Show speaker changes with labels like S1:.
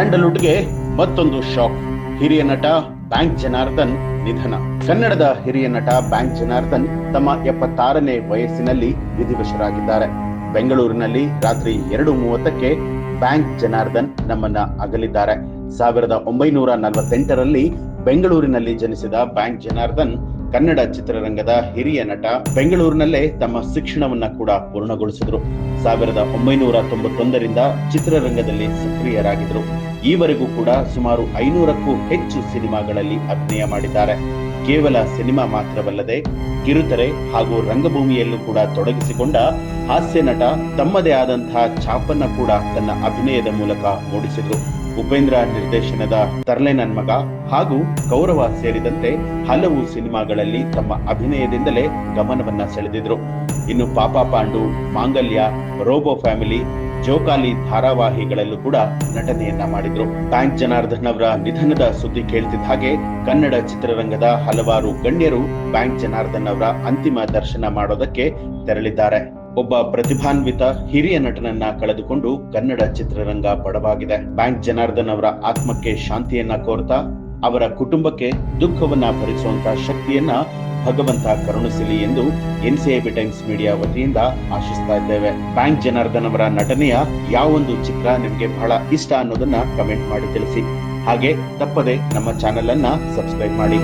S1: ಸ್ಯಾಂಡಲ್ವುಡ್ಗೆ ಮತ್ತೊಂದು ಶಾಕ್. ಹಿರಿಯ ನಟ ಬ್ಯಾಂಕ್ ಜನಾರ್ದನ್ ನಿಧನ. ಕನ್ನಡದ ಹಿರಿಯ ನಟ ಬ್ಯಾಂಕ್ ಜನಾರ್ದನ್ ತಮ್ಮ 76ನೇ ವಯಸ್ಸಿನಲ್ಲಿ ವಿಧಿವಶರಾಗಿದ್ದಾರೆ. ಬೆಂಗಳೂರಿನಲ್ಲಿ ರಾತ್ರಿ 2:30ಕ್ಕೆ ಬ್ಯಾಂಕ್ ಜನಾರ್ದನ್ ನಮ್ಮನ್ನ ಅಗಲಿದ್ದಾರೆ. 1948ರಲ್ಲಿ ಬೆಂಗಳೂರಿನಲ್ಲಿ ಜನಿಸಿದ ಬ್ಯಾಂಕ್ ಜನಾರ್ದನ್ ಕನ್ನಡ ಚಿತ್ರರಂಗದ ಹಿರಿಯ ನಟ. ಬೆಂಗಳೂರಿನಲ್ಲೇ ತಮ್ಮ ಶಿಕ್ಷಣವನ್ನ ಕೂಡ ಪೂರ್ಣಗೊಳಿಸಿದ್ರು. 1991ರಿಂದ ಚಿತ್ರರಂಗದಲ್ಲಿ ಸಕ್ರಿಯರಾಗಿದ್ರು. ಈವರೆಗೂ ಕೂಡ ಸುಮಾರು 500ಕ್ಕೂ ಹೆಚ್ಚು ಸಿನಿಮಾಗಳಲ್ಲಿ ಅಭಿನಯ ಮಾಡಿದ್ದಾರೆ. ಕೇವಲ ಸಿನಿಮಾ ಮಾತ್ರವಲ್ಲದೆ ಕಿರುತೆರೆ ಹಾಗೂ ರಂಗಭೂಮಿಯಲ್ಲೂ ಕೂಡ ತೊಡಗಿಸಿಕೊಂಡ ಹಾಸ್ಯ ನಟ. ತಮ್ಮದೇ ಆದಂತಹ ಛಾಪನ್ನ ಕೂಡ ತನ್ನ ಅಭಿನಯದ ಮೂಲಕ ಮೂಡಿಸಿದ್ರು. ಉಪೇಂದ್ರ ನಿರ್ದೇಶನದ ತರ್ಲೆ ನನ್ ಮಗ ಹಾಗೂ ಕೌರವ ಸೇರಿದಂತೆ ಹಲವು ಸಿನಿಮಾಗಳಲ್ಲಿ ತಮ್ಮ ಅಭಿನಯದಿಂದಲೇ ಗಮನವನ್ನ ಸೆಳೆದಿದ್ರು. ಇನ್ನು ಪಾಪ ಪಾಂಡು, ಮಾಂಗಲ್ಯ, ರೋಬೋ ಫ್ಯಾಮಿಲಿ, ಜೋಕಾಲಿ ಧಾರಾವಾಹಿಗಳಲ್ಲೂ ಕೂಡ ನಟನೆಯನ್ನ ಮಾಡಿದ್ರು. ಬ್ಯಾಂಕ್ ಜನಾರ್ದನ್ ಅವರ ನಿಧನದ ಸುದ್ದಿ ಕೇಳ್ತಿದ್ದ ಹಾಗೆ ಕನ್ನಡ ಚಿತ್ರರಂಗದ ಹಲವಾರು ಗಣ್ಯರು ಬ್ಯಾಂಕ್ ಜನಾರ್ದನ್ ಅವರ ಅಂತಿಮ ದರ್ಶನ ಮಾಡೋದಕ್ಕೆ ತೆರಳಿದ್ದಾರೆ. ಒಬ್ಬ ಪ್ರತಿಭಾನ್ವಿತ ಹಿರಿಯ ನಟನನ್ನ ಕಳೆದುಕೊಂಡು ಕನ್ನಡ ಚಿತ್ರರಂಗ ಬಡವಾಗಿದೆ. ಬ್ಯಾಂಕ್ ಜನಾರ್ದನ್ ಅವರ ಆತ್ಮಕ್ಕೆ ಶಾಂತಿಯನ್ನ ಕೋರ್ತಾ ಅವರ ಕುಟುಂಬಕ್ಕೆ ದುಃಖವನ್ನ ಭರಿಸುವಂತ ಶಕ್ತಿಯನ್ನ ಭಗವಂತ ಕರುಣಿಸಲಿ ಎಂದು NCIB ಟೈಮ್ಸ್ ಮೀಡಿಯಾ ವತಿಯಿಂದ ಆಶಿಸ್ತಾ ಇದ್ದೇವೆ. ಬ್ಯಾಂಕ್ ಜನಾರ್ದನ್ ಅವರ ನಟನೆಯ ಯಾವೊಂದು ಚಿತ್ರ ನಿಮ್ಗೆ ಬಹಳ ಇಷ್ಟ ಅನ್ನೋದನ್ನ ಕಮೆಂಟ್ ಮಾಡಿ ತಿಳಿಸಿ. ಹಾಗೆ ತಪ್ಪದೆ ನಮ್ಮ ಚಾನೆಲ್ ಅನ್ನ ಸಬ್ಸ್ಕ್ರೈಬ್ ಮಾಡಿ.